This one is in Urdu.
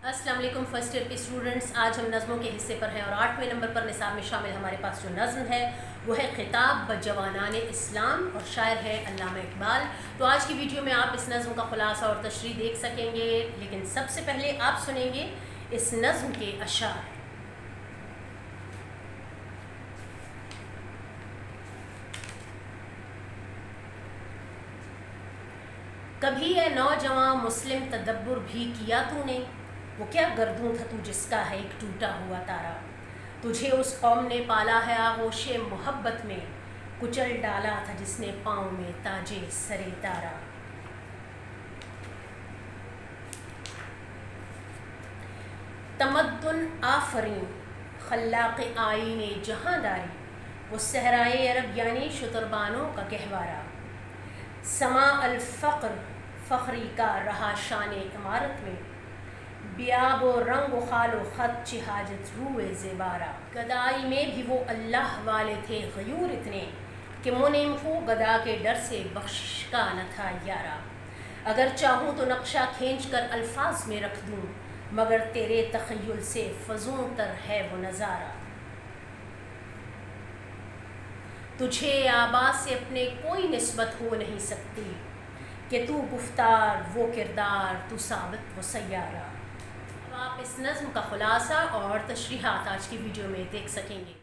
السلام علیکم فرسٹ ایئر کے اسٹوڈنٹس، آج ہم نظموں کے حصے پر ہیں اور 8ویں نمبر پر نصاب میں شامل ہمارے پاس جو نظم ہے وہ ہے خطاب بجوانان اسلام اور شاعر ہے علامہ اقبال۔ تو آج کی ویڈیو میں آپ اس نظم کا خلاصہ اور تشریح دیکھ سکیں گے، لیکن سب سے پہلے آپ سنیں گے اس نظم کے اشعار۔ کبھی اے نوجواں مسلم تدبر بھی کیا تو نے، وہ کیا گردوں تھا تو جس کا ہے ایک ٹوٹا ہوا تارا، تجھے اس قوم نے پالا ہے آغوش محبت میں، کچل ڈالا تھا جس نے پاؤں میں تاج سر تارا۔ تمدن آفرین خلاق آئین جہاں داری، وہ صحرائے عرب یعنی شتربانوں کا گہوارہ، سما الفقر فخری کا رہا شان عمارت میں، بیاب و رنگ و خال و خط چہ حاجت روئے زیبارہ۔ گدائی میں بھی وہ اللہ والے تھے غیور اتنے، کہ منعم کو گدا کے ڈر سے بخشش کا نہ تھا یارا۔ اگر چاہوں تو نقشہ کھینچ کر الفاظ میں رکھ دوں، مگر تیرے تخیل سے فزوں تر ہے وہ نظارہ۔ تجھے آبا سے اپنے کوئی نسبت ہو نہیں سکتی، کہ تو گفتار وہ کردار تو ثابت وہ سیارہ۔ اب آپ اس نظم کا خلاصہ اور تشریحات آج کی ویڈیو میں دیکھ سکیں گے۔